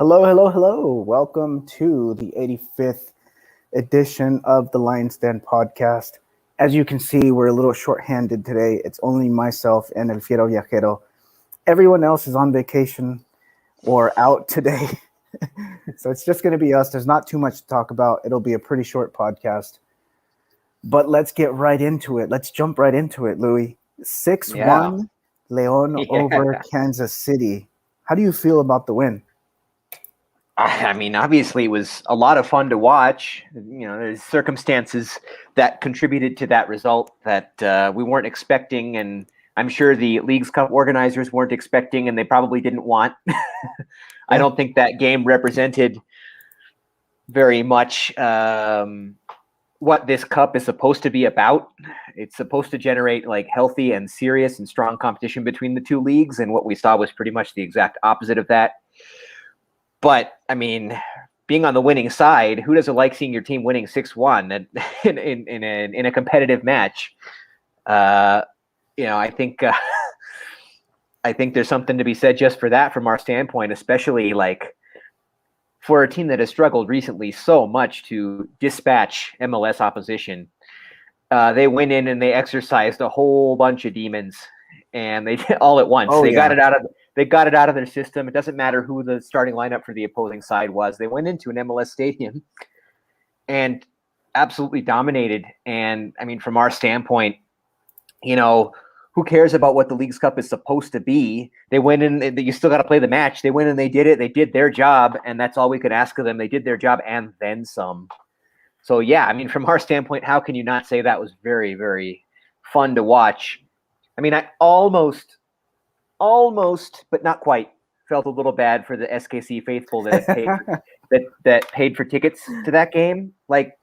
Hello, hello, hello. Welcome to the 85th edition of the Lion's Den podcast. As you can see, we're a little short-handed today. It's only myself and El Fiero Viajero. Everyone else is on vacation or out today. So it's just going to be us. There's not too much to talk about. It'll be a pretty short podcast. But let's get right into it. Let's jump right into it, Louis. 6-1 León over Kansas City. How do you feel about the win? I mean, obviously, it was a lot of fun to watch. You know, there's circumstances that contributed to that result that we weren't expecting, and I'm sure the Leagues Cup organizers weren't expecting, and they probably didn't want. I don't think that game represented very much what this cup is supposed to be about. It's supposed to generate like healthy and serious and strong competition between the two leagues, and what we saw was pretty much the exact opposite of that. But, I mean, being on the winning side, who doesn't like seeing your team winning 6-1 in a competitive match? I think there's something to be said just for that from our standpoint, especially like for a team that has struggled recently so much to dispatch MLS opposition. They went in and they exercised a whole bunch of demons, and they did all at once. Got it out of. They got it out of their system. It doesn't matter who the starting lineup for the opposing side was. They went into an MLS stadium and absolutely dominated. And, I mean, from our standpoint, you know, who cares about what the Leagues Cup is supposed to be? They went in, you still got to play the match. They went and they did it. They did their job, and that's all we could ask of them. They did their job and then some. So, yeah, I mean, from our standpoint, how can you not say that was very, very fun to watch? I mean, I almost, but not quite, felt a little bad for the SKC faithful that paid, that paid for tickets to that game. Like,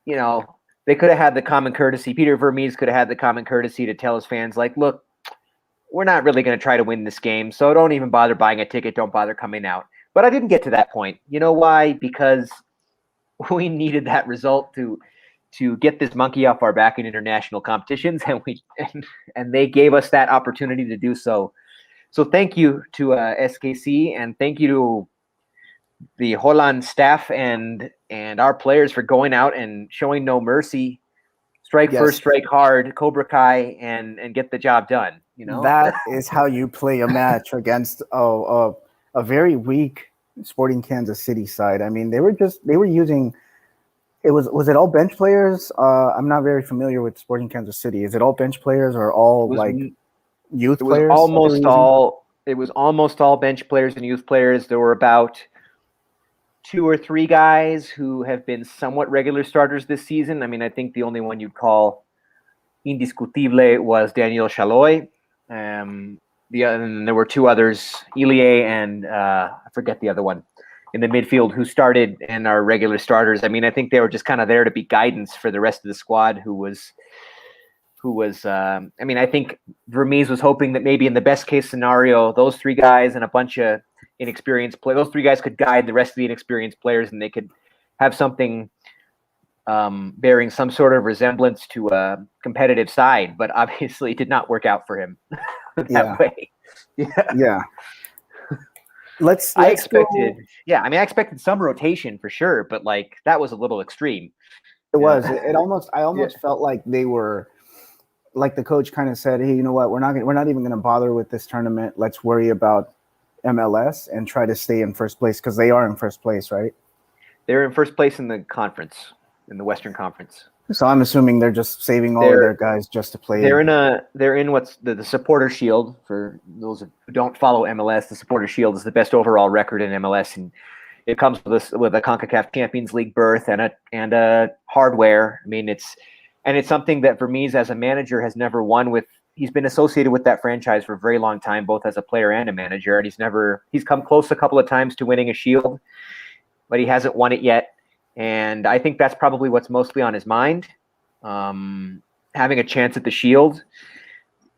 you know, they could have had the common courtesy. Peter Vermees could have had the common courtesy to tell his fans, like, look, we're not really going to try to win this game, so don't even bother buying a ticket. Don't bother coming out. But I didn't get to that point. You know why? Because we needed that result to get this monkey off our back in international competitions, and they gave us that opportunity to do so. So thank you to SKC, and thank you to the Holland staff and our players for going out and showing no mercy, strike first, strike hard, Cobra Kai, and get the job done. You know, that is how you play a match against a very weak Sporting Kansas City side. I mean, they were using. Was it all bench players? I'm not very familiar with Sporting Kansas City. Is it all bench players or all youth players? It was almost all bench players and youth players. There were about 2 or 3 guys who have been somewhat regular starters this season. I mean, I think the only one you'd call indiscutible was Daniel Chaloy. And there were 2 others, Ilie and I forget the other one, in the midfield who started and are regular starters. I mean, I think they were just kind of there to be guidance for the rest of the squad who was I mean, I think Vermees was hoping that maybe in the best case scenario, those 3 guys and a bunch of inexperienced players, those 3 guys could guide the rest of the inexperienced players, and they could have something bearing some sort of resemblance to a competitive side, but obviously it did not work out for him that way. Yeah. I expected some rotation for sure, but like that was a little extreme. It was. I almost felt like they were, like the coach kind of said, "Hey, you know what? We're not even going to bother with this tournament. Let's worry about MLS and try to stay in first place," because they are in first place, right? They're in first place in the conference, in the Western Conference. So I'm assuming they're just saving all of their guys just to play. They're in what's the Supporter Shield. For those who don't follow MLS, the Supporter Shield is the best overall record in MLS, and it comes with a CONCACAF Champions League berth and a hardware. I mean, it's something that Vermees as a manager has never won with. He's been associated with that franchise for a very long time, both as a player and a manager, and he's come close a couple of times to winning a Shield, but he hasn't won it yet. And I think that's probably what's mostly on his mind. Having a chance at the Shield,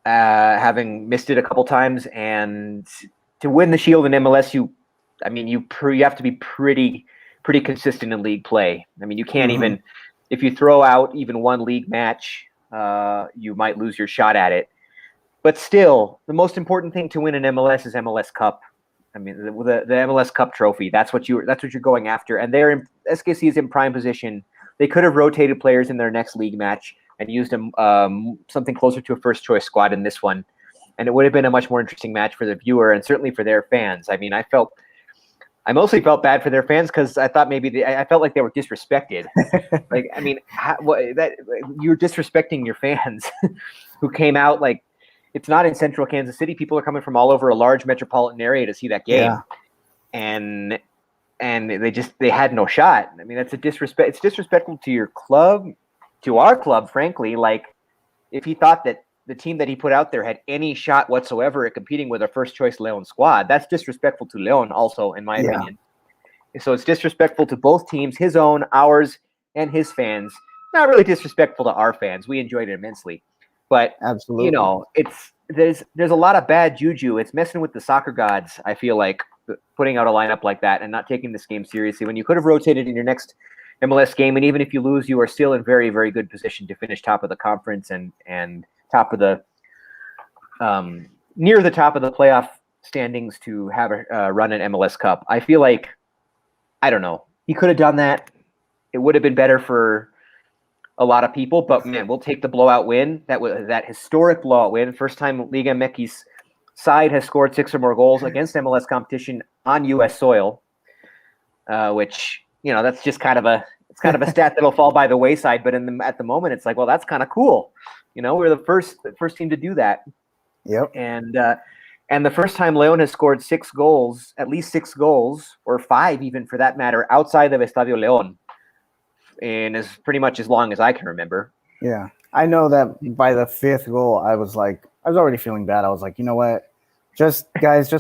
having missed it a couple times, and to win the Shield in MLS, you have to be pretty consistent in league play. I mean, you can't even, if you throw out even one league match, you might lose your shot at it. But still, the most important thing to win an MLS is MLS Cup. I mean, the MLS Cup trophy. That's what you're going after, and SKC is in prime position. They could have rotated players in their next league match and used something closer to a first choice squad in this one, and it would have been a much more interesting match for the viewer and certainly for their fans. I mean, I mostly felt bad for their fans because I thought maybe I felt like they were disrespected. Like, I mean, you're disrespecting your fans who came out. Like, it's not in central Kansas City. People are coming from all over a large metropolitan area to see that game, and they had no shot. I mean, that's a disrespect. It's disrespectful to your club, to our club, frankly. Like, if he thought that the team that he put out there had any shot whatsoever at competing with a first choice Leon squad, that's disrespectful to Leon also, in my opinion. So it's disrespectful to both teams, his own, ours, and his fans. Not really disrespectful to our fans. We enjoyed it immensely. But, absolutely, you know, there's a lot of bad juju. It's messing with the soccer gods, I feel like, putting out a lineup like that and not taking this game seriously when you could have rotated in your next MLS game. And even if you lose, you are still in very, very good position to finish top of the conference and top of the near the top of the playoff standings to have a run in MLS Cup. I feel like, I don't know, he could have done that. It would have been better for a lot of people, but man, we'll take the blowout win. That historic blowout win. First time Liga MX side has scored 6 or more goals against MLS competition on U.S. soil, which, you know, that's just kind of a stat that'll fall by the wayside. But at the moment, it's like, well, that's kind of cool. You know, we're the first team to do that. Yep. And the first time Leon has scored 6 goals, at least 6 goals, or 5 even for that matter, outside of Estadio Leon, and is pretty much as long as I can remember. Yeah, I know that by the 5th goal, I was already feeling bad. I was like, you know what, just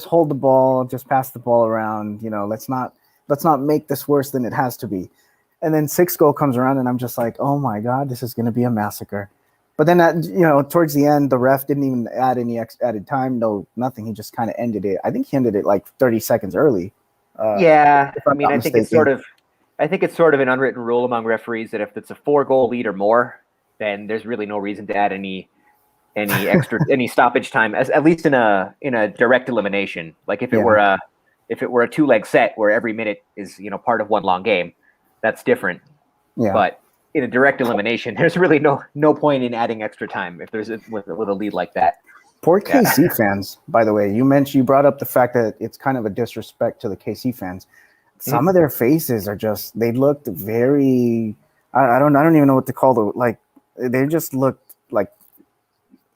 hold the ball, just pass the ball around. You know, let's not make this worse than it has to be. And then 6th goal comes around, and I'm just like, oh my god, this is going to be a massacre. But then, you know, towards the end, the ref didn't even add any added time. No, nothing. He just kind of ended it. I think he ended it like 30 seconds early. I mean, I think it's sort of an unwritten rule among referees that if it's a 4-goal lead or more, then there's really no reason to add any extra any stoppage time, at least in a direct elimination. Like if it were a 2-leg set where every minute is, you know, part of one long game, that's different. Yeah. But in a direct elimination, there's really no point in adding extra time if there's with a lead like that. Poor KC fans, by the way. You brought up the fact that it's kind of a disrespect to the KC fans. Some of their faces are just, they looked very, I don't even know what to call them. Like, they just looked like,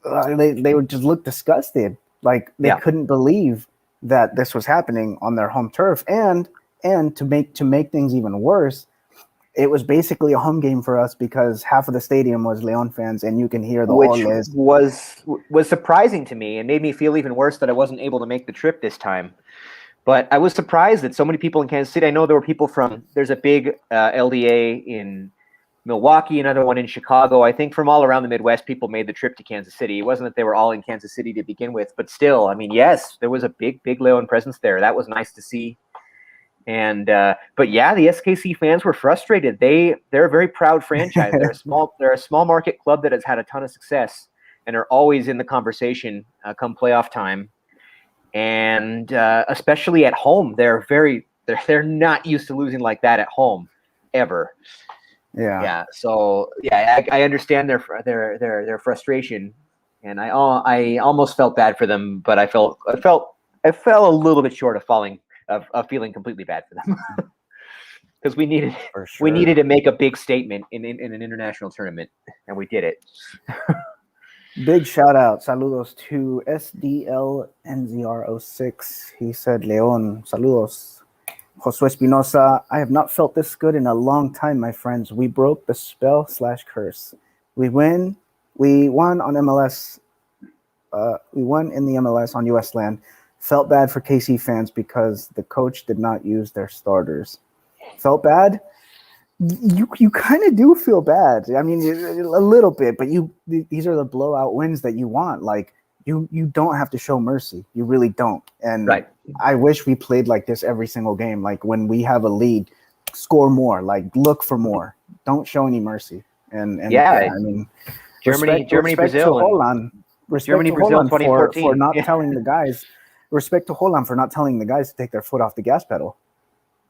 they would just look disgusted. Like they couldn't believe that this was happening on their home turf. And to make things even worse, it was basically a home game for us because half of the stadium was Leon fans, and you can hear the which was surprising to me and made me feel even worse that I wasn't able to make the trip this time. But I was surprised that so many people in Kansas City. I know there were people there's a big LDA in Milwaukee, another one in Chicago. I think from all around the Midwest, people made the trip to Kansas City. It wasn't that they were all in Kansas City to begin with, but still, I mean, yes, there was a big Leon presence there. That was nice to see. And but yeah, the SKC fans were frustrated. They're a very proud franchise. They're a small market club that has had a ton of success and are always in the conversation come playoff time. And especially at home, they're not used to losing like that at home ever. Yeah. So yeah, I understand their frustration, and I almost felt bad for them, but I fell a little bit short of feeling completely bad for them because we needed to make a big statement in an international tournament, and we did it. Big shout out, saludos to SDLNZR06. He said, Leon, saludos. Josue Espinosa, I have not felt this good in a long time, my friends. We broke the spell/curse. We won on MLS. We won in the MLS on US land. Felt bad for KC fans because the coach did not use their starters. Felt bad? You kind of do feel bad. I mean, a little bit, but these are the blowout wins that you want. Like, you don't have to show mercy. You really don't. And right. I wish we played like this every single game. Like, when we have a lead, score more. Like, look for more. Don't show any mercy. And I mean, Germany, Brazil, Holland. Respect Germany, Brazil, 2014 for not telling the guys, respect to Holland for not telling the guys to take their foot off the gas pedal,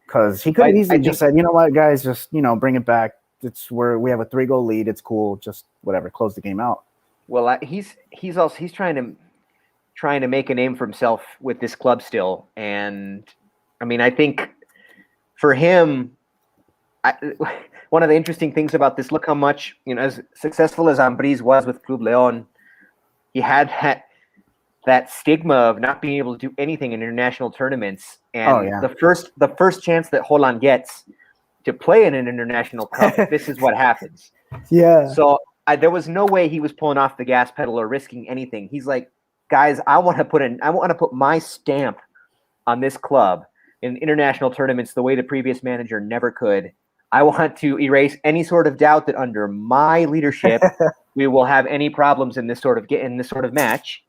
because he could have easily I just said, you know what, guys, just bring it back. It's where we have a 3-goal lead. It's cool. Just whatever, close the game out. Well, he's trying to make a name for himself with this club still, and I mean, I think for him, one of the interesting things about this, look how much, as successful as Ambriz was with Club Leon, he had that stigma of not being able to do anything in international tournaments. And the first chance that Holland gets to play in an international cup, this is what happens. Yeah. So there was no way he was pulling off the gas pedal or risking anything. He's like, guys, I want to put my stamp on this club in international tournaments the way the previous manager never could. I want to erase any sort of doubt that under my leadership we will have any problems in this sort of match.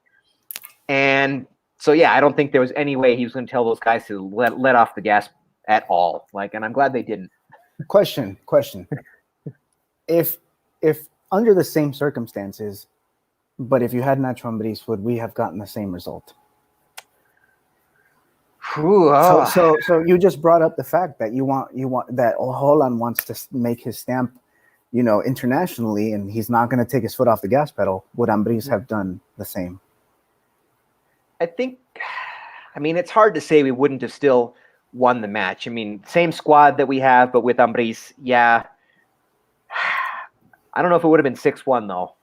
And so, yeah, I don't think there was any way he was going to tell those guys to let off the gas at all. And I'm glad they didn't. Question. If under the same circumstances, but if you had Nacho Ambriz, would we have gotten the same result? So you just brought up the fact that you want that Holland wants to make his stamp, internationally, and he's not going to take his foot off the gas pedal. Would Ambriz have done the same? I mean, it's hard to say we wouldn't have still won the match. I mean, same squad that we have, but with Ambriz, yeah. I don't know if it would have been 6-1 though.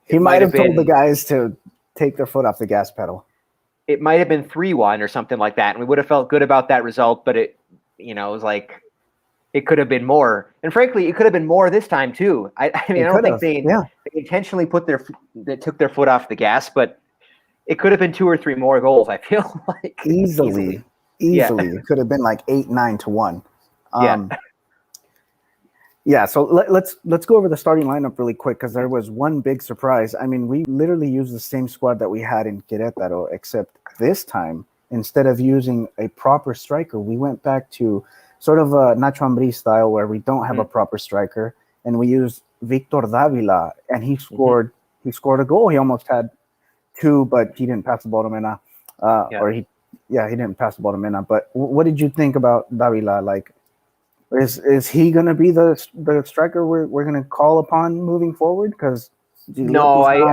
He might have told the guys to take their foot off the gas pedal. It might have been 3-1 or something like that, and we would have felt good about that result. But it was like it could have been more. And frankly, it could have been more this time too. I mean, I don't think they intentionally took their foot off the gas, but it could have been 2 or 3 more goals. I feel like easily. Yeah. It could have been like 8-9 to 1. Yeah, so let's go over the starting lineup really quick, because there was one big surprise. I mean, we literally used the same squad that we had in Querétaro, except this time, instead of using a proper striker, we went back to sort of a Nacho Ambriz style where we don't have a proper striker, and we used Victor Davila, and he scored a goal. He almost had 2, but he didn't pass the ball to Mena. He didn't pass the ball to Mena. But what did you think about Davila? Like, is he going to be the striker we're going to call upon moving forward? Because I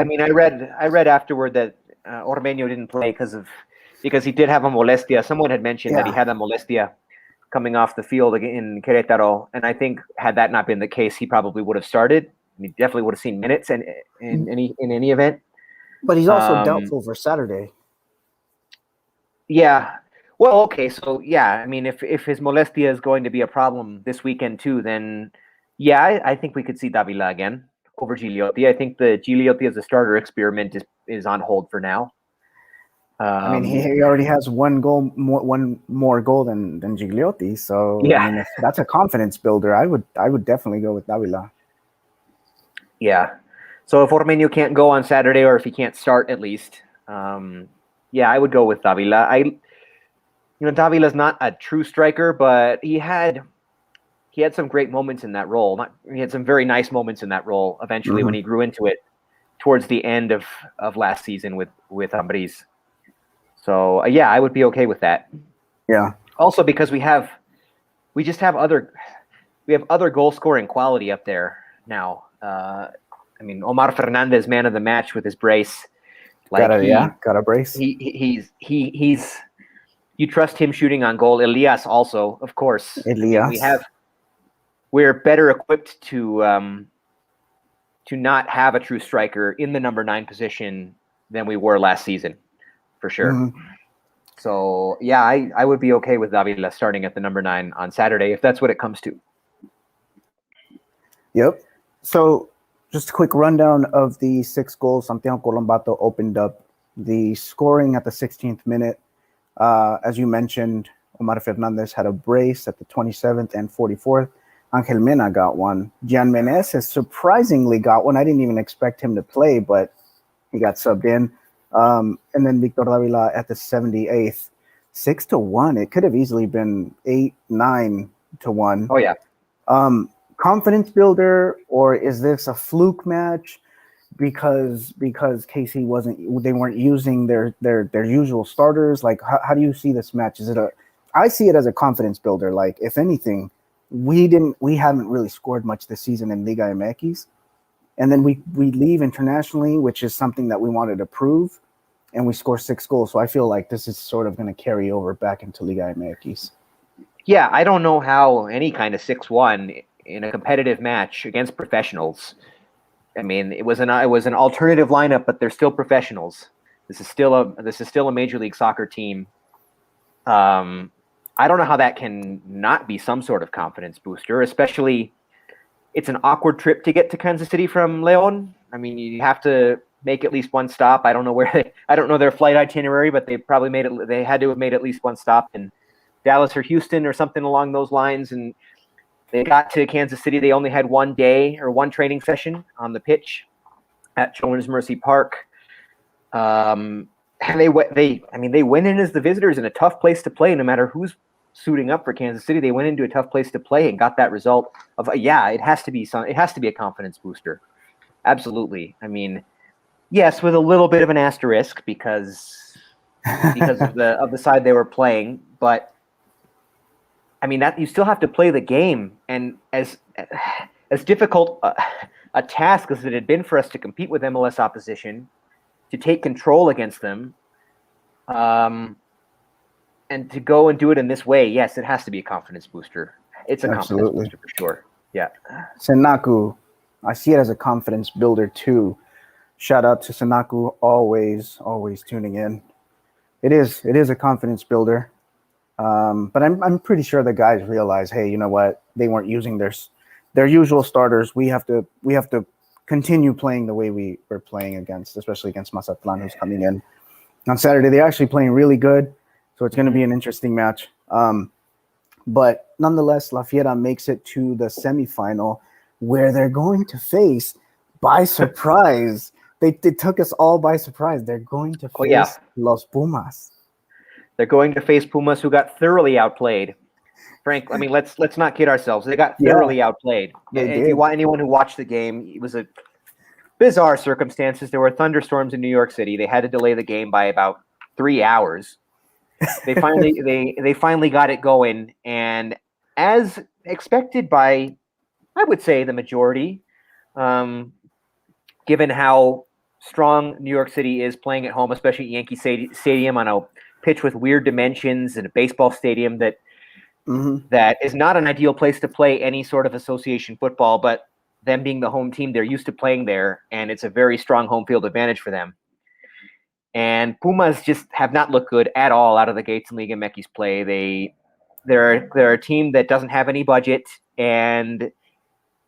mean, I read afterward that Ormeño didn't play because he did have a molestia. Someone had mentioned that he had a molestia coming off the field in Querétaro, and I think had that not been the case, he probably would have started. I mean, definitely would have seen minutes in any event. But he's also doubtful for Saturday. Yeah. Well, okay, so yeah, I mean, if his molestia is going to be a problem this weekend too, then yeah, I think we could see Davila again over Gigliotti. I think the Gigliotti as a starter experiment is on hold for now. I mean, he already has one more goal than Gigliotti, so yeah. I mean, if that's a confidence builder, I would definitely go with Davila. Yeah. So if Ormeño can't go on Saturday, or if he can't start at least, yeah, I would go with Davila. Davila's not a true striker, but he had some great moments in that role. He had some very nice moments in that role eventually when he grew into it towards the end of last season with Ambriz. So yeah, I would be okay with that. Yeah. Also because we have other goal scoring quality up there now. I mean, Omar Fernandez, man of the match with his brace. Got a brace. He's you trust him shooting on goal. Elias also, of course. We're better equipped to not have a true striker in the number 9 position than we were last season, for sure. So yeah, I would be okay with Davila starting at the number 9 on Saturday if that's what it comes to. Yep. So just a quick rundown of the 6 goals. Santiago Colombato opened up the scoring at the 16th minute. As you mentioned, Omar Fernandez had a brace at the 27th and 44th. Angel Mena got one. Gian Meneses surprisingly got one. I didn't even expect him to play, but he got subbed in. And then Victor Davila at the 78th. 6-1. It could have easily been 8-9 to 1. Oh, yeah. Confidence builder, or is this a fluke match? because KC they weren't using their usual starters? Like, how do you see this match? I see it as a confidence builder. Like, if anything, we haven't really scored much this season in Liga MX, and then we leave internationally, which is something that we wanted to prove, and we score 6 goals. So I feel like this is sort of going to carry over back into Liga MX. Yeah, I don't know how any kind of 6-1 in a competitive match against professionals. I mean, it was an alternative lineup, but they're still professionals. This is still a Major League Soccer team. I don't know how that can not be some sort of confidence booster, especially it's an awkward trip to get to Kansas City from Leon. I mean, you have to make at least one stop. I don't know their flight itinerary, but they probably they had to have made at least one stop in Dallas or Houston or something along those lines. And they got to Kansas City. They only had one day or one training session on the pitch at Children's Mercy Park. And they went in as the visitors in a tough place to play. No matter who's suiting up for Kansas City, they went into a tough place to play and got that result. It has to be a confidence booster. Absolutely. I mean, yes, with a little bit of an asterisk because of the side they were playing, but I mean that you still have to play the game, and as difficult a task as it had been for us to compete with MLS opposition, to take control against them, and to go and do it in this way, yes, it has to be a confidence booster. It's a confidence booster for sure. Yeah. Senaku, I see it as a confidence builder too. Shout out to Senaku, always tuning in. It is a confidence builder. But I'm pretty sure the guys realize, hey, you know what? They weren't using their usual starters. We have to continue playing the way we were playing especially against Mazatlan, who's coming in on Saturday. They're actually playing really good, so it's going to be an interesting match. But nonetheless, La Fiera makes it to the semifinal, where they're going to face, by surprise. They took us all by surprise. They're going to face Los Pumas. They're going to face Pumas, who got thoroughly outplayed. Frank, I mean, let's not kid ourselves. They got thoroughly outplayed. If you want anyone who watched the game, it was a bizarre circumstances. There were thunderstorms in New York City. They had to delay the game by about 3 hours. They finally got it going, and as expected by, I would say, the majority, given how strong New York City is playing at home, especially Yankee Stadium on a pitch with weird dimensions and a baseball stadium that is not an ideal place to play any sort of association football, but them being the home team, they're used to playing there, and it's a very strong home field advantage for them. And Pumas just have not looked good at all out of the gates in Liga MX play. They're a team that doesn't have any budget, and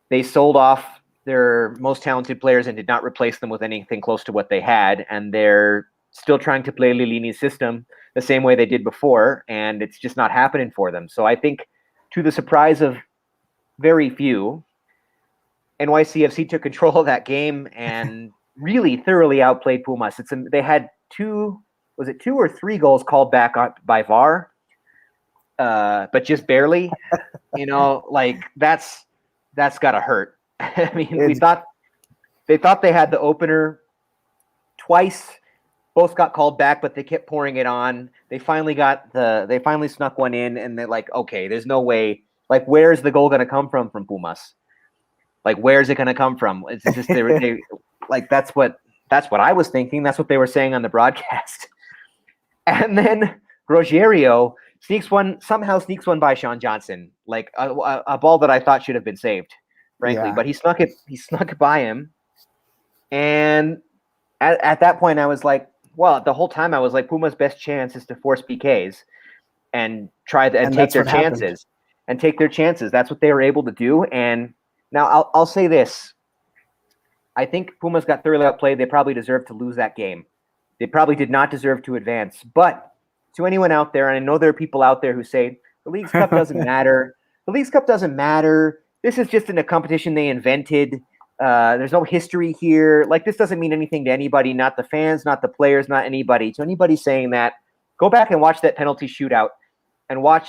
they sold off their most talented players and did not replace them with anything close to what they had, and they're still trying to play Lilini's system the same way they did before, and it's just not happening for them. So I think, to the surprise of very few, NYCFC took control of that game and really thoroughly outplayed Pumas. They had two or three goals called back by VAR, but just barely. That's gotta hurt. I mean, they thought they had the opener twice. Both got called back, but they kept pouring it on. They finally snuck one in, and they're like, okay, there's no way. Like, where's the goal going to come from Pumas? Like, where's it going to come from? It's just that's what I was thinking. That's what they were saying on the broadcast. And then Rogerio somehow sneaks one by Sean Johnson, like a ball that I thought should have been saved, frankly. But he snuck it by him, and at that point I was like, well, the whole time I was like, Puma's best chance is to force PKs and take their chances. And take their chances. That's what they were able to do. And now I'll say this. I think Pumas got thoroughly outplayed. They probably deserved to lose that game. They probably did not deserve to advance. But to anyone out there, and I know there are people out there who say, the Leagues Cup doesn't matter. The Leagues Cup doesn't matter. This is just in a competition they invented. There's no history here. Like, this doesn't mean anything to anybody, not the fans, not the players, not anybody. To anybody saying that, go back and watch that penalty shootout and watch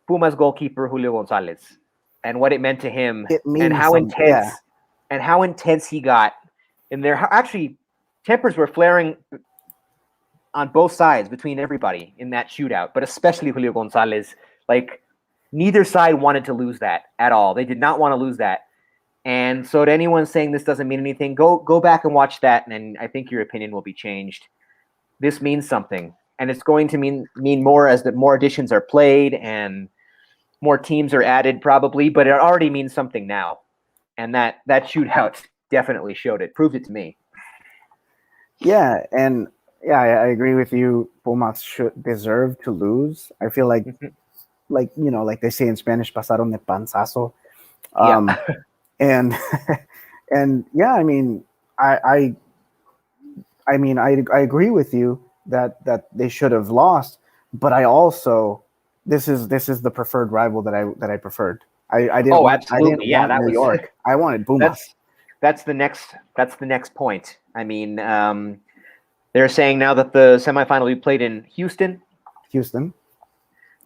Pumas goalkeeper Julio Gonzalez and what it meant to him, and how intense he got. and there actually tempers were flaring on both sides between everybody in that shootout, but especially Julio Gonzalez. Like, neither side wanted to lose that at all. They did not want to lose that. And so to anyone saying this doesn't mean anything, go back and watch that, and I think your opinion will be changed. This means something, and it's going to mean more as the more editions are played and more teams are added probably, but it already means something now. And that shootout definitely showed it, proved it to me. Yeah, and yeah, I agree with you. Pumas should deserve to lose. I feel like, like they say in Spanish, pasaron de panzazo. And and yeah, I mean, I agree with you that they should have lost, but I also this is the preferred rival that I preferred. I didn't want New York. I wanted Pumas. That's the next point. I mean, they're saying now that the semifinal will be played in Houston.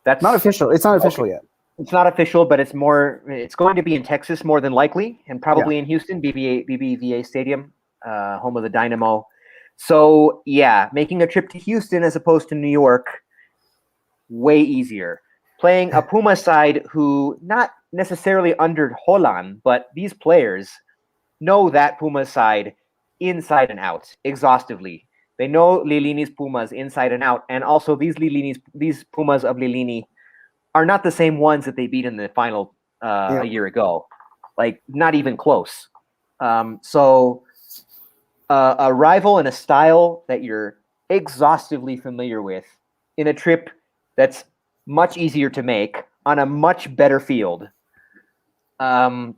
That's not official. It's not official yet. It's not official, but it's going to be in Texas more than likely, and probably in Houston, BBVA Stadium, home of the Dynamo. So yeah, making a trip to Houston as opposed to New York, way easier. Playing a Puma side who not necessarily under Holland, but these players know that Puma side inside and out exhaustively. They know Lilini's Pumas inside and out, and also these Pumas of Lilini are not the same ones that they beat in the final a year ago. Like, not even close. So a rival and a style that you're exhaustively familiar with in a trip that's much easier to make on a much better field. I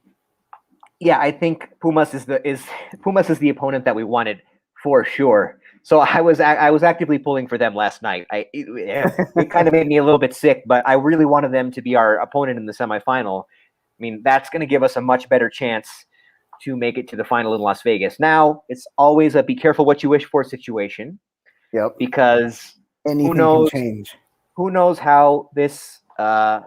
think Pumas is the opponent that we wanted for sure. So I was actively pulling for them last night. It kind of made me a little bit sick, but I really wanted them to be our opponent in the semifinal. I mean, that's going to give us a much better chance to make it to the final in Las Vegas. Now, it's always a be careful what you wish for situation. Yep. Because anything can change. Who knows how this pasar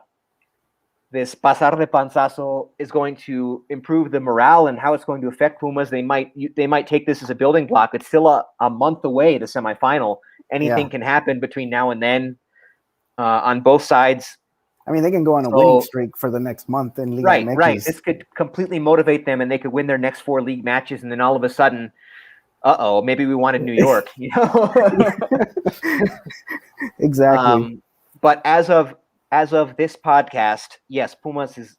de panzazo is going to improve the morale and how it's going to affect Pumas. They might take this as a building block. It's still a month away, the semifinal. Anything can happen between now and then on both sides. I mean, they can go on a winning streak for the next month in Liga MX. Right. This could completely motivate them, and they could win their next 4 league matches, and then all of a sudden, maybe we wanted New York. Exactly. But as of this podcast, yes, Pumas is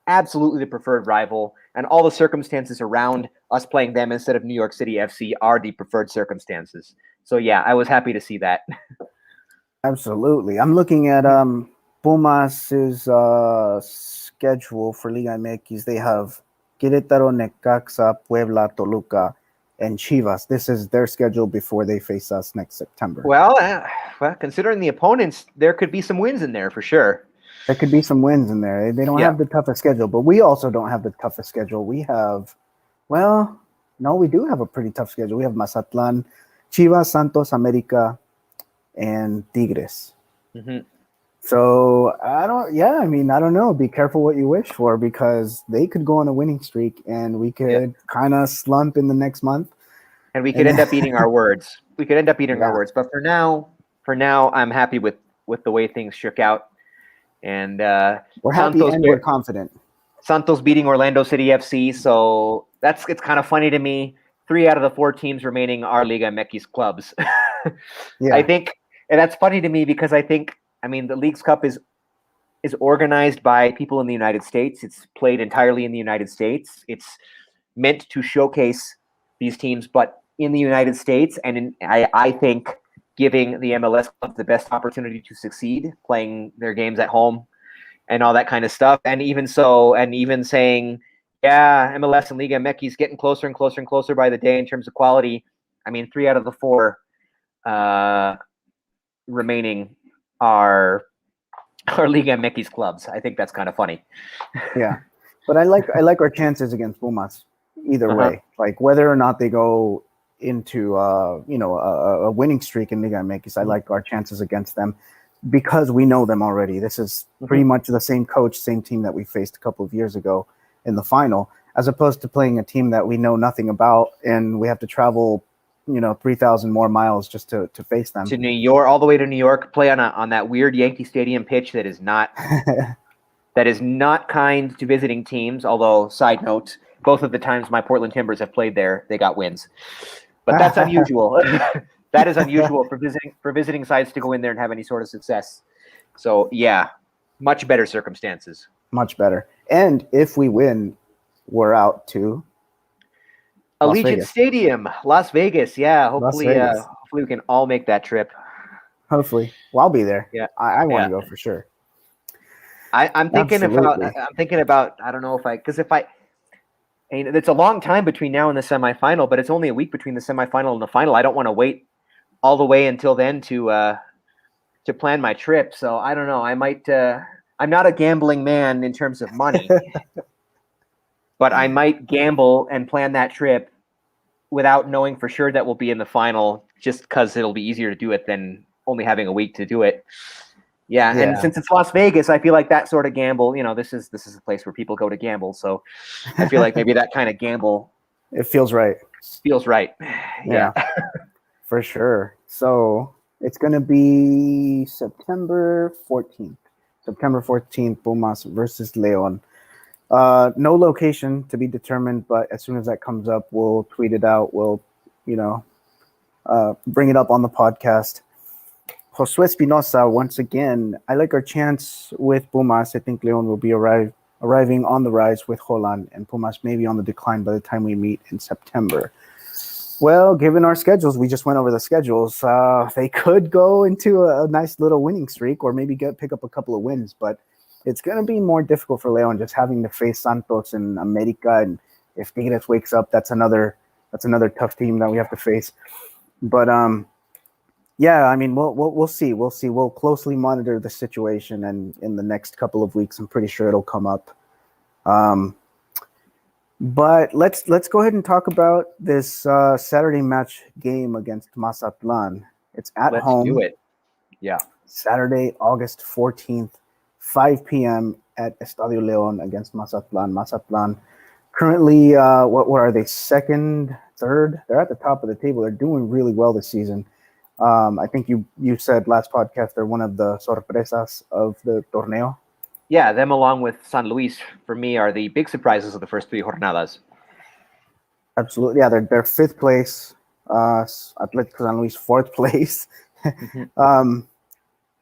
absolutely the preferred rival, and all the circumstances around us playing them instead of New York City FC are the preferred circumstances. So yeah, I was happy to see that. Absolutely. I'm looking at Pumas' schedule for Liga MX. They have Querétaro, Necaxa, Puebla, Toluca, and Chivas. This is their schedule before they face us next September. Well, considering the opponents, there could be some wins in there for sure. There could be some wins in there. They don't have the toughest schedule, but we also don't have the toughest schedule. We have, we do have a pretty tough schedule. We have Mazatlan, Chivas, Santos, America, and Tigres. Mm-hmm. So I don't know. Be careful what you wish for, because they could go on a winning streak and we could kind of slump in the next month. And we could end up eating our words. But for now, I'm happy with the way things shook out. And we're happy and we're confident. Santos beating Orlando City FC. So it's kind of funny to me. 3 out of the 4 teams remaining are Liga MX clubs. I think, and that's funny to me because the Leagues Cup is organized by people in the United States. It's played entirely in the United States. It's meant to showcase these teams, but in the United States, and I think giving the MLS clubs the best opportunity to succeed, playing their games at home and all that kind of stuff. And even saying, MLS and Liga MX getting closer and closer and closer by the day in terms of quality. I mean, 3 out of the 4 remaining are Liga MX clubs. I think that's kind of funny. Yeah, but I like our chances against Pumas either way. Like, whether or not they go into a winning streak in Liga MX, I like our chances against them because we know them already. This is pretty much the same coach, same team that we faced a couple of years ago, in the final, as opposed to playing a team that we know nothing about and we have to travel, 3,000 more miles just to face them. To New York, all the way to New York, play on that weird Yankee Stadium pitch that is not kind to visiting teams. Although, side note, both of the times my Portland Timbers have played there, they got wins. But that's unusual. That is unusual for visiting sides to go in there and have any sort of success. So yeah, much better circumstances. Much better. And if we win, we're out to Allegiant Stadium, Las Vegas. Yeah, hopefully we can all make that trip. Hopefully. Well, I'll be there. Yeah. I want to go for sure. I'm thinking about, I don't know it's a long time between now and the semifinal, but it's only a week between the semifinal and the final. I don't want to wait all the way until then to plan my trip. So I don't know. I might, I'm not a gambling man in terms of money, but I might gamble and plan that trip without knowing for sure that we'll be in the final, just because it'll be easier to do it than only having a week to do it. Yeah, and since it's Las Vegas, I feel like that sort of gamble, this is a place where people go to gamble. So I feel like maybe that kind of gamble. It feels right. Yeah. For sure. So it's going to be September 14th. Pumas versus Leon. No location to be determined, but as soon as that comes up, we'll tweet it out. We'll, bring it up on the podcast. Josue Espinosa, once again, I like our chance with Pumas. I think Leon will be arriving on the rise with Holland, and Pumas maybe on the decline by the time we meet in September. Well, given our schedules, we just went over the schedules. They could go into a nice little winning streak or maybe pick up a couple of wins, but it's going to be more difficult for Leon just having to face Santos and America. And if Tigres wakes up, that's another tough team that we have to face. But yeah, I mean, we'll see. We'll see. We'll closely monitor the situation, and in the next couple of weeks, I'm pretty sure it'll come up. But let's go ahead and talk about this Saturday match game against Mazatlan. It's at home. Let's do it. Yeah. Saturday, August 14th, 5 p.m. at Estadio Leon against Mazatlan. Mazatlan currently, what are they? Second, third? They're at the top of the table. They're doing really well this season. I think you said last podcast they're one of the sorpresas of the torneo. Yeah, them along with San Luis, for me, are the big surprises of the first three jornadas. Absolutely. Yeah, they're fifth place. Atlético San Luis, fourth place. Mm-hmm.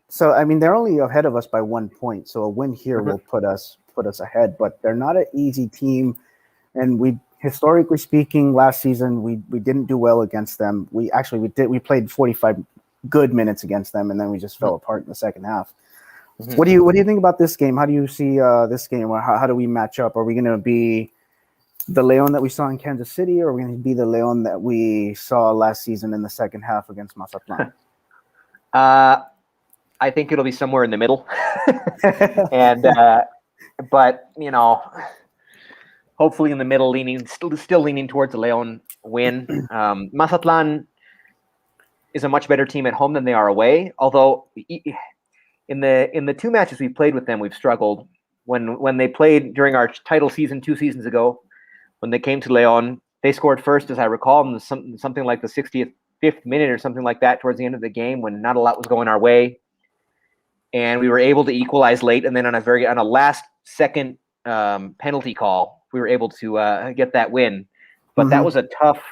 So, I mean, they're only ahead of us by 1 point. So a win here will put us ahead. But they're not an easy team. And historically speaking, last season, we didn't do well against them. We played 45 good minutes against them, and then we just fell apart in the second half. Mm-hmm. What do you think about this game? How do you see this game? How do we match up? Are we going to be the Leon that we saw in Kansas City, or are we going to be the Leon that we saw last season in the second half against Mazatlan? I think it'll be somewhere in the middle. And but hopefully in the middle, still leaning towards the Leon win. Mazatlan is a much better team at home than they are away, although in the two matches we've played with them, we've struggled. When they played during our title season 2 seasons ago, when they came to Leon, they scored first, as I recall, in something like the 65th minute or something like that towards the end of the game when not a lot was going our way. And we were able to equalize late, and then on a last-second penalty call, we were able to get that win. But that was a tough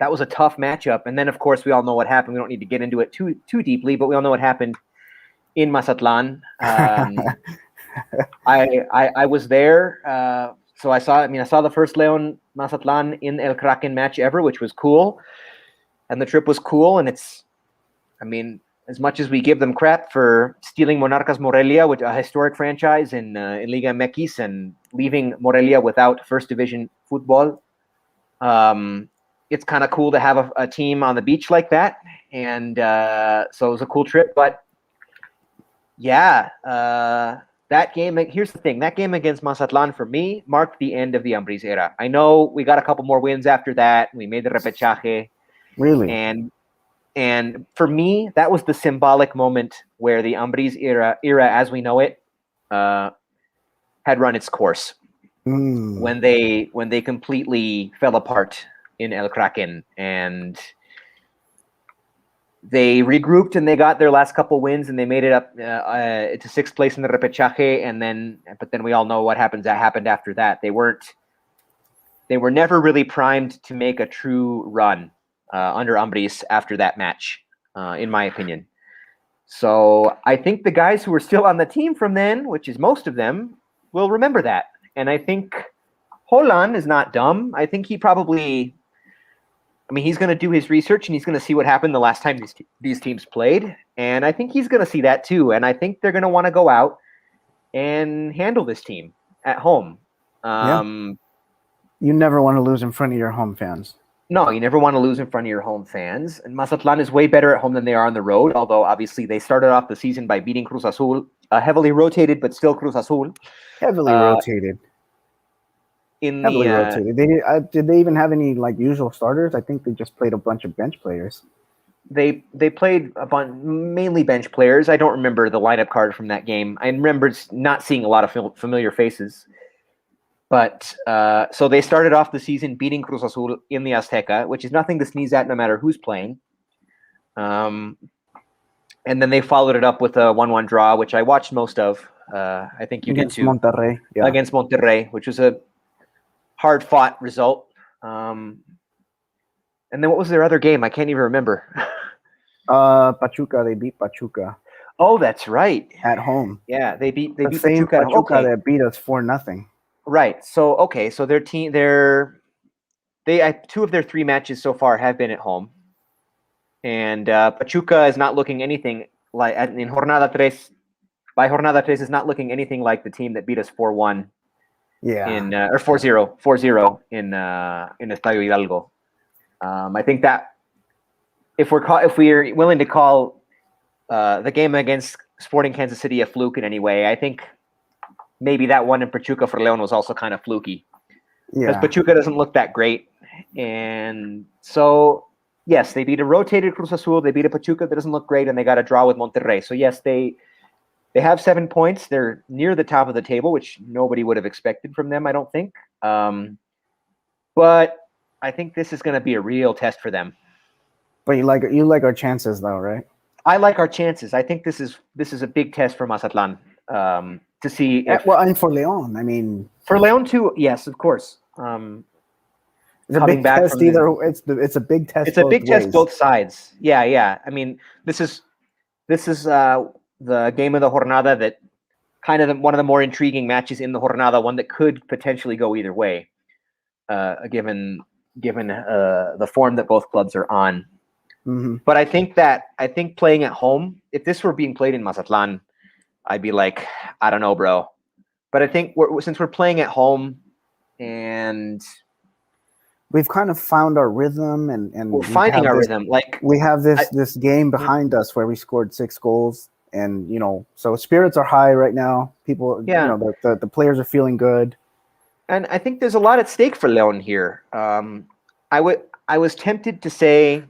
matchup. And then, of course, we all know what happened. We don't need to get into it too deeply, but we all know what happened in Mazatlan. I was there, so I saw the first Leon Mazatlan in El Kraken match ever, which was cool, and the trip was cool. And as much as we give them crap for stealing Monarcas Morelia, which a historic franchise in Liga MX, and leaving Morelia without first division football, it's kind of cool to have a team on the beach like that. And so it was a cool trip. But yeah, that game, here's the thing, that game against Mazatlan for me marked the end of the Ambris era. I know we got a couple more wins after that. We made the repechaje. Really? And for me, that was the symbolic moment where the Ambris era as we know it, had run its course. when they completely fell apart in El Kraken, and they regrouped and they got their last couple wins and they made it up to 6th place in the repechaje, but then we all know what happened after that. They were never really primed to make a true run under Ambris after that match, in my opinion. So I think the guys who were still on the team from then, which is most of them, will remember that. And I think Holland is not dumb. I think he's going to do his research and he's going to see what happened the last time these teams played. And I think he's going to see that too. And I think they're going to want to go out and handle this team at home. You never want to lose in front of your home fans. No, you never want to lose in front of your home fans. And Mazatlan is way better at home than they are on the road, although obviously they started off the season by beating Cruz Azul, heavily rotated, but still Cruz Azul. Heavily rotated. Rotated. Did they even have any usual starters? I think they just played a bunch of bench players. They played mainly bench players. I don't remember the lineup card from that game. I remember not seeing a lot of familiar faces. But so they started off the season beating Cruz Azul in the Azteca, which is nothing to sneeze at no matter who's playing. And then they followed it up with a 1-1 draw, which I watched most of. I think you did too. Monterrey. Yeah. Against Monterrey, which was a hard-fought result. And then what was their other game? I can't even remember. Pachuca. They beat Pachuca. Oh, that's right. At home. Yeah, they beat Pachuca. Pachuca that beat us 4-0. Right. So so their team, two of their 3 matches so far have been at home, and Pachuca is not looking anything like in Jornada 3. By Jornada 3 is not looking anything like the team that beat us 4-1. Yeah. Or 4-0 in Estadio Hidalgo. I think that if we're willing to call the game against Sporting Kansas City a fluke in any way, I think maybe that one in Pachuca for León was also kind of fluky. Because Pachuca doesn't look that great. And so, yes, they beat a rotated Cruz Azul. They beat a Pachuca that doesn't look great, and they got a draw with Monterrey. So, yes, they have 7 points. They're near the top of the table, which nobody would have expected from them, I don't think. But I think this is going to be a real test for them. But you like our chances, though, right? I like our chances. I think this is a big test for Mazatlan. To see if, and for León, for León too, yes, of course. It's a big test. It's a big test. It's a big test both sides. Yeah. This is the game of the Jornada that kind of one of the more intriguing matches in the Jornada, one that could potentially go either way, given the form that both clubs are on. Mm-hmm. But I think playing at home, if this were being played in Mazatlan, I'd be like, I don't know, bro. But I think since we're playing at home and we've kind of found our rhythm and we're finding our rhythm. Like we have this game behind us where we scored 6 goals, and so spirits are high right now. People, the players are feeling good, and I think there's a lot at stake for León here. I was tempted to say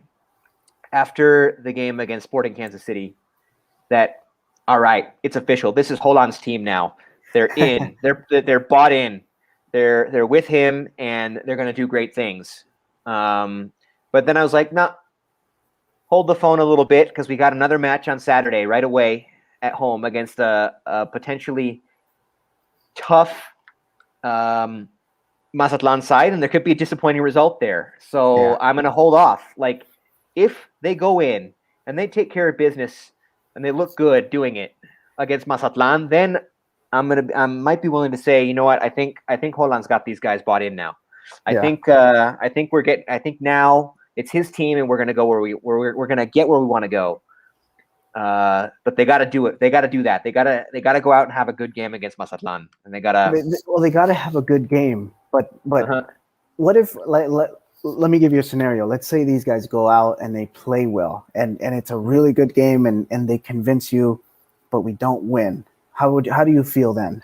after the game against Sporting Kansas City that, all right, it's official. This is Holland's team now. They're in. they're bought in. They're with him, and they're going to do great things. But then I was like, no, hold the phone a little bit, because we got another match on Saturday right away at home against a potentially tough Mazatlan side, and there could be a disappointing result there. So I'm going to hold off. Like, if they go in and they take care of business and they look good doing it against Mazatlan, then I might be willing to say, you know what, I think Holland's got these guys bought in now. I think now it's his team, and we're gonna go we're gonna get where we want to go. But they got to do it. They got to do that. They got to go out and have a good game against Mazatlan, and they got to have a good game. But what if let me give you a scenario. Let's say these guys go out and they play well, and it's a really good game, and they convince you, but we don't win. How do you feel then?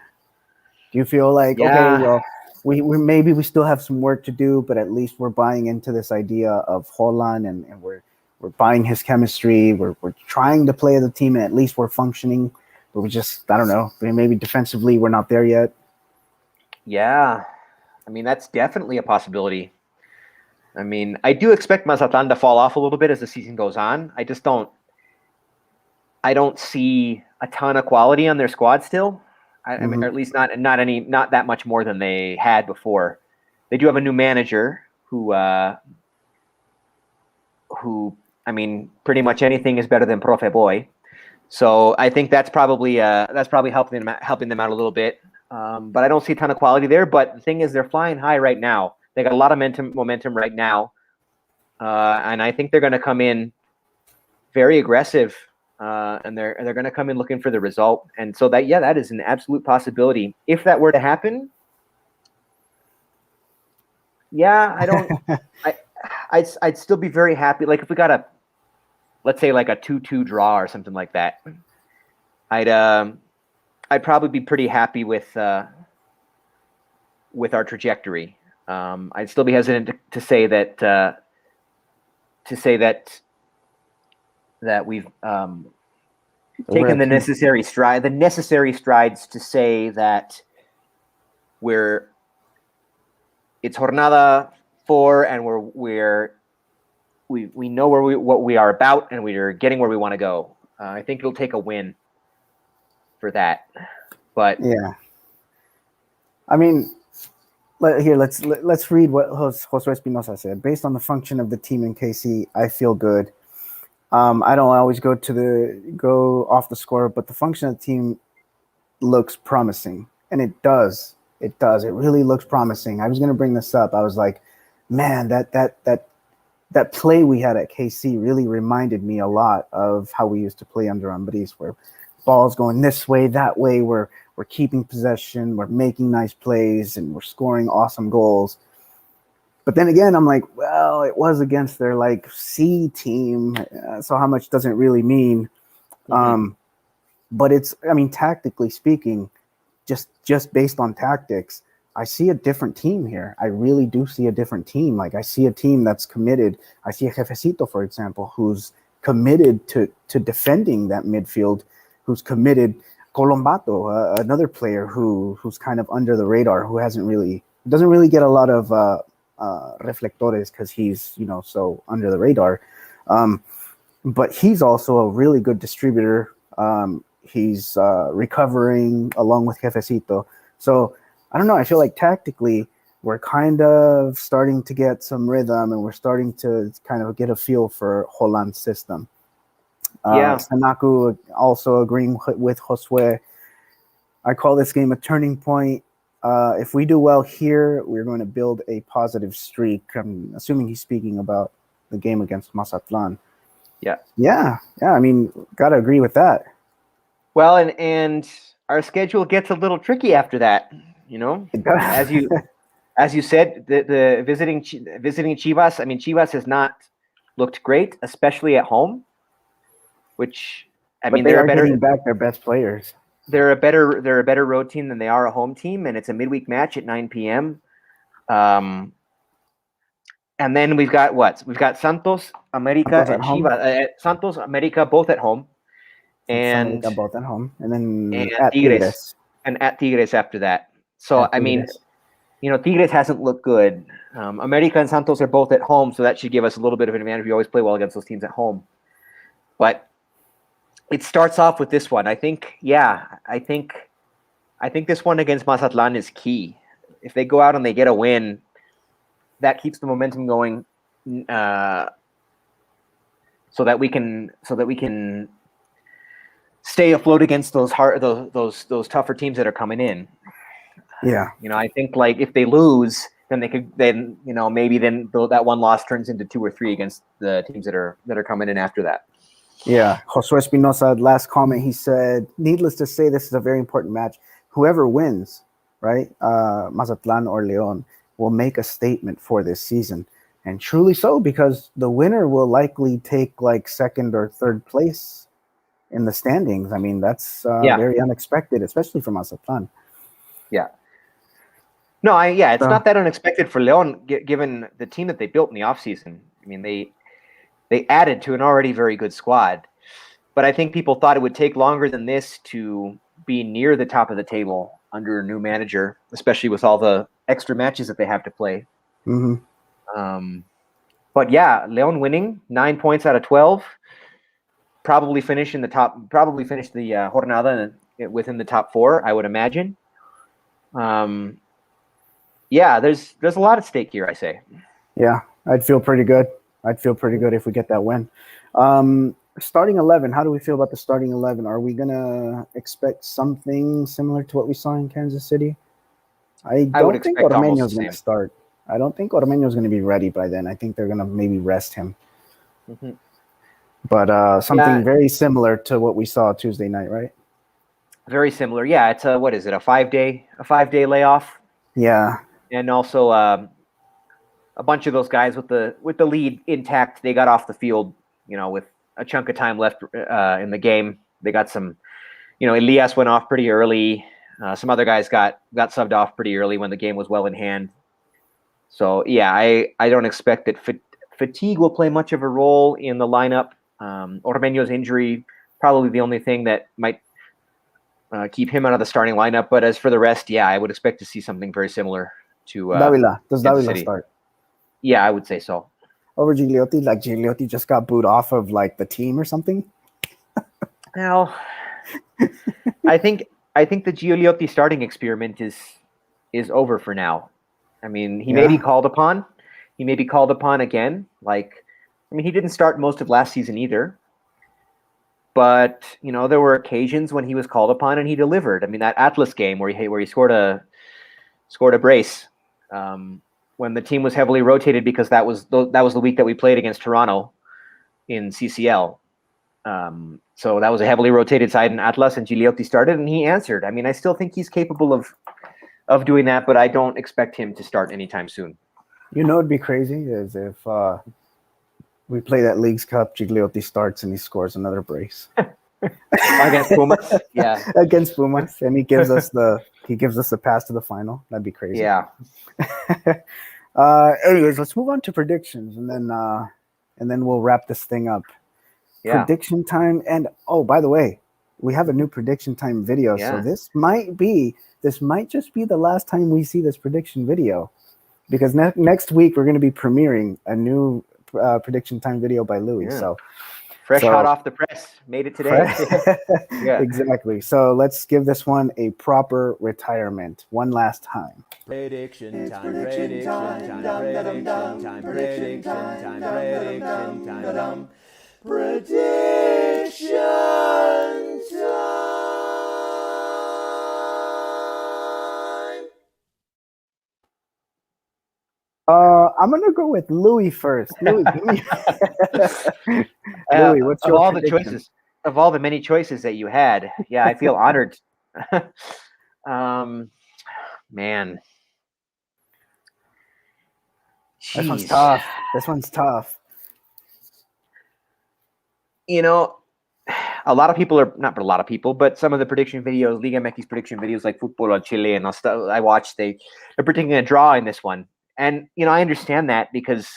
Do you feel like, okay, well, we still have some work to do, but at least we're buying into this idea of Holland, and we're buying his chemistry. We're trying to play as a team, and at least we're functioning, but we just, I don't know, maybe defensively we're not there yet. Yeah, I mean that's definitely a possibility. I mean, I do expect Mazatlan to fall off a little bit as the season goes on. I don't see a ton of quality on their squad still. I mean, or at least not that much more than they had before. They do have a new manager who I mean, pretty much anything is better than Profe Boy. So I think that's probably helping them out a little bit. But I don't see a ton of quality there. But the thing is, they're flying high right now. They got a lot of momentum right now, and I think they're going to come in very aggressive, and they're going to come in looking for the result. And so that is an absolute possibility. If that were to happen, yeah, I'd still be very happy. Like if we got let's say like a 2-2 draw or something like that, I'd probably be pretty happy with our trajectory. I'd still be hesitant to say that we've taken the necessary strides to say that it's jornada 4 and we know what we are about and we're getting where we want to go. I think it'll take a win for that, but yeah, I mean, let's read what Josue Espinosa said. Based on the function of the team in KC, I feel good. I don't always go off the score, but the function of the team looks promising, and it does. It does. It really looks promising. I was going to bring this up. I was like, man, that play we had at KC really reminded me a lot of how we used to play under Ambris, where balls going this way, that way. We're keeping possession, we're making nice plays, and we're scoring awesome goals. But then again, I'm like, well, it was against their like C team, so how much does it really mean? Mm-hmm. But I mean, tactically speaking, just based on tactics, I see a different team here. I really do see a different team. Like I see a team that's committed. I see a Jefecito, for example, who's committed to defending that midfield, who's committed. Colombato, another player who's kind of under the radar, who doesn't really get a lot of reflectores because he's so under the radar. But he's also a really good distributor. He's recovering along with Jefecito. So I don't know. I feel like tactically we're kind of starting to get some rhythm, and we're starting to kind of get a feel for Holland's system. Sanaku also agreeing with Josue. I call this game a turning point. If we do well here, we're going to build a positive streak. I'm assuming he's speaking about the game against Mazatlan. Yeah. I mean, gotta agree with that. Well, and our schedule gets a little tricky after that. As you said, the visiting Chivas. I mean, Chivas has not looked great, especially at home. Which they're getting back their best players. They're a better road team than they are a home team, and it's a midweek match at 9 p.m. And then we've got Santos, America, and Chivas. Santos, America, both at home, and America both at home, and then at Tigres, and at Tigres after that. So I mean, Tigres hasn't looked good. America and Santos are both at home, so that should give us a little bit of an advantage. We always play well against those teams at home, but it starts off with this one. I think this one against Mazatlan is key. If they go out and they get a win, that keeps the momentum going, so that we can stay afloat against those tougher teams that are coming in. Yeah. I think like if they lose, then maybe that one loss turns into 2 or 3 against the teams that are coming in after that. Yeah, Josue Espinosa, last comment, he said, needless to say, this is a very important match. Whoever wins, right, Mazatlan or Leon, will make a statement for this season. And truly so, because the winner will likely take like second or third place in the standings. I mean, that's very unexpected, especially for Mazatlan. Yeah. No, it's not that unexpected for Leon, given the team that they built in the offseason. I mean, they added to an already very good squad, but I think people thought it would take longer than this to be near the top of the table. under a new manager, especially with all the extra matches that they have to play. Mm-hmm. But yeah, Leon winning 9 points out of 12, probably finish the jornada within the top 4, I would imagine. Yeah, there's a lot at stake here, I say. Yeah, I'd feel pretty good. If we get that win. Starting 11, how do we feel about the starting 11? Are we going to expect something similar to what we saw in Kansas City? I don't think Ormeño's going to start. I don't think Ormeño's going to be ready by then. I think they're going to maybe rest him. Mm-hmm. But something very similar to what we saw Tuesday night, right? Very similar. Yeah, it's a 5-day layoff. Yeah. And also a bunch of those guys with the lead intact, they got off the field, with a chunk of time left in the game. They got some, Elias went off pretty early. Some other guys got subbed off pretty early when the game was well in hand. So yeah, I don't expect that fatigue will play much of a role in the lineup. Ormeño's injury, probably the only thing that might keep him out of the starting lineup. But as for the rest, yeah, I would expect to see something very similar to Davila. Does Davila start? Yeah, I would say so. Over Gigliotti? Like Gigliotti just got booed off of like the team or something? Well, I think the Gigliotti starting experiment is over for now. I mean, he may be called upon. He may be called upon again. He didn't start most of last season either. But, there were occasions when he was called upon and he delivered. I mean, that Atlas game where he scored a brace when the team was heavily rotated because that was the week that we played against Toronto in CCL. So that was a heavily rotated side in Atlas, and Gigliotti started, and he answered. I mean, I still think he's capable of doing that, but I don't expect him to start anytime soon. It'd be crazy is if we play that Leagues Cup, Gigliotti starts and he scores another brace. Against Pumas? Yeah. Against Pumas, and he gives us the pass to the final. That'd be crazy. Yeah. Anyways, let's move on to predictions, and then we'll wrap this thing up. Yeah. Prediction time, and by the way, we have a new prediction time video. Yeah. So this might just be the last time we see this prediction video, because next week we're going to be premiering a new prediction time video by Louis. Yeah. So hot off the press, made it today. Yeah, exactly. So let's give this one a proper retirement one last time. Prediction time, prediction time, prediction time, prediction time, prediction time, prediction time. I'm gonna go with Louis first. Louis, Louis, what's your of all the many choices that you had? Yeah, I feel honored. Man, this one's tough. A lot of people are not, but a lot of people, but some of the prediction videos, Liga MX prediction videos, like Football on Chile and stuff I watched, they're predicting a draw in this one. And, I understand that because,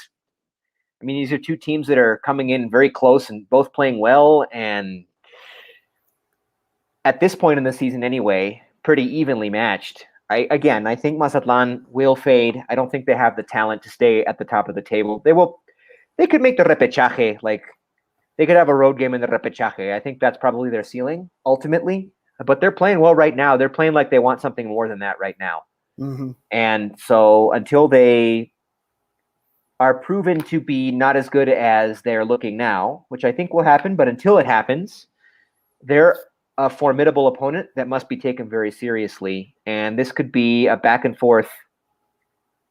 these are two teams that are coming in very close and both playing well. And at this point in the season anyway, pretty evenly matched. I think Mazatlan will fade. I don't think they have the talent to stay at the top of the table. They could make the repechaje. They could have a road game in the repechaje. I think that's probably their ceiling ultimately. But they're playing well right now. They're playing like they want something more than that right now. Mm-hmm. And so until they are proven to be not as good as they're looking now, which I think will happen, but until it happens, they're a formidable opponent that must be taken very seriously. And this could be a back and forth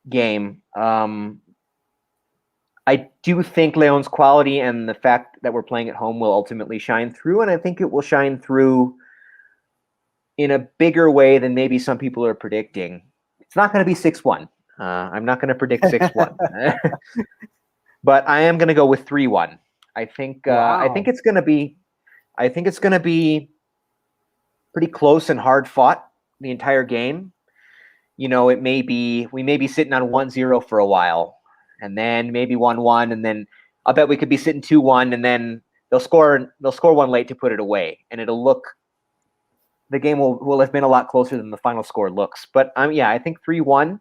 game. I do think Leon's quality and the fact that we're playing at home will ultimately shine through, and I think it will shine through in a bigger way than maybe some people are predicting. It's not going to be 6-1. I'm not going to predict 6-1. But I am going to go with 3-1. I think it's going to be pretty close and hard fought the entire game. We may be sitting on 1-0 for a while, and then maybe 1-1, and then I'll bet we could be sitting 2-1, and then they'll score one late to put it away, and it'll look the game will have been a lot closer than the final score looks. But I think 3-1.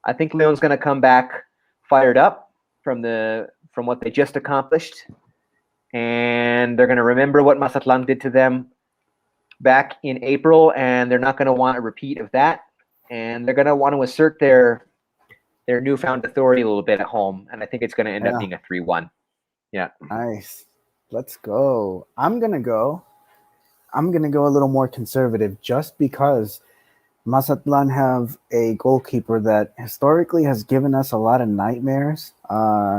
I think Leon's going to come back fired up from what they just accomplished, and they're going to remember what Mazatlan did to them back in April, and they're not going to want a repeat of that, and they're going to want to assert their newfound authority a little bit at home, and I think it's going to end up being a 3-1. Yeah. Nice. Let's go. I'm gonna go a little more conservative, just because Mazatlan have a goalkeeper that historically has given us a lot of nightmares.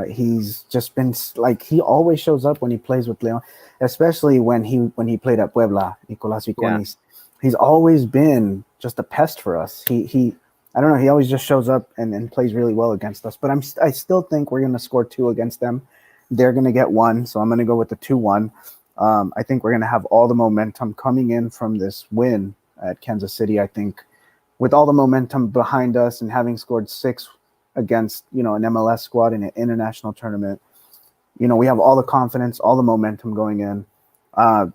He's just been like, he always shows up when he plays with Leon, especially when he played at Puebla, Nicolas Viconis. Yeah. He's always been just a pest for us. He I don't know, he always just shows up and plays really well against us. But I still think we're gonna score 2 against them. They're gonna get 1, so I'm gonna go with the 2-1. I think we're gonna have all the momentum coming in from this win at Kansas City. I think, with all the momentum behind us and having scored 6 against, an MLS squad in an international tournament, we have all the confidence, all the momentum going in.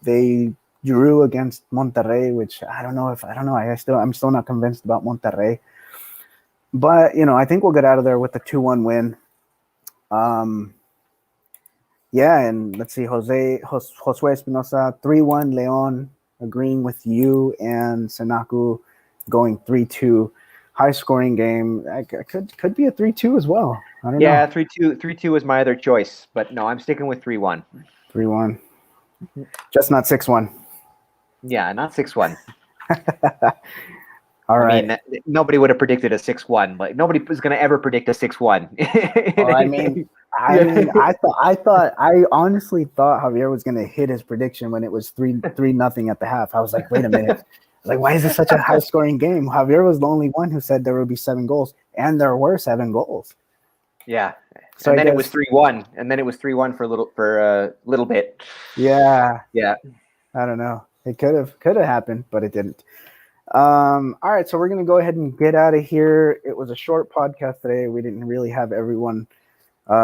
They drew against Monterrey, which I'm still not convinced about Monterrey. But, I think we'll get out of there with the 2-1 win. And let's see, Josue Espinosa, 3-1 Leon, agreeing with you, and Senaku going 3-2. High scoring game. Could be a 3-2 as well. I don't know. Yeah, 3-2 is my other choice, but no, I'm sticking with 3-1. 3-1. Just not 6-1. Yeah, not 6-1. All right. I mean, nobody would have predicted a 6-1. Like, nobody was going to ever predict a 6-1. I honestly thought Javier was going to hit his prediction when it was 3-0 at the half. I was like, wait a minute. I was like, why is this such a high scoring game? Javier was the only one who said there would be 7 goals, and there were 7 goals. Yeah. So then it was 3-1, and then it was 3-1 for a little bit. Yeah. Yeah. I don't know. It could have happened, but it didn't. All right, so we're going to go ahead and get out of here. It was a short podcast today. We didn't really have everyone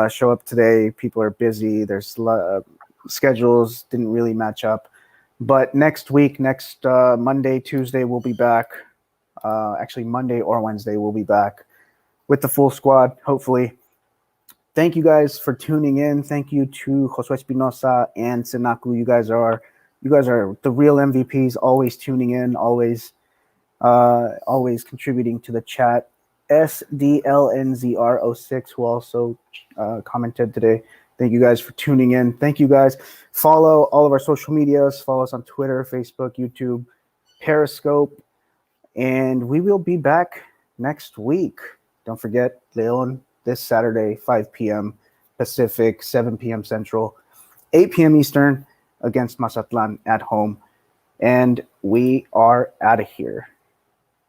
show up today. People are busy. There's schedules didn't really match up. But next week, Monday, Tuesday, we'll be back. Actually, Monday or Wednesday, we'll be back with the full squad, hopefully. Thank you guys for tuning in. Thank you to Josue Espinosa and Senaku. You guys are the real MVPs, always tuning in, always contributing to the chat. SDLNZR06, who also commented today. Thank you guys for tuning in. Thank you guys. Follow all of our social medias. Follow us on Twitter, Facebook, YouTube, Periscope. And we will be back next week. Don't forget, Leon, this Saturday, 5 p.m. Pacific, 7 p.m. Central, 8 p.m. Eastern, against Mazatlan at home. And we are out of here.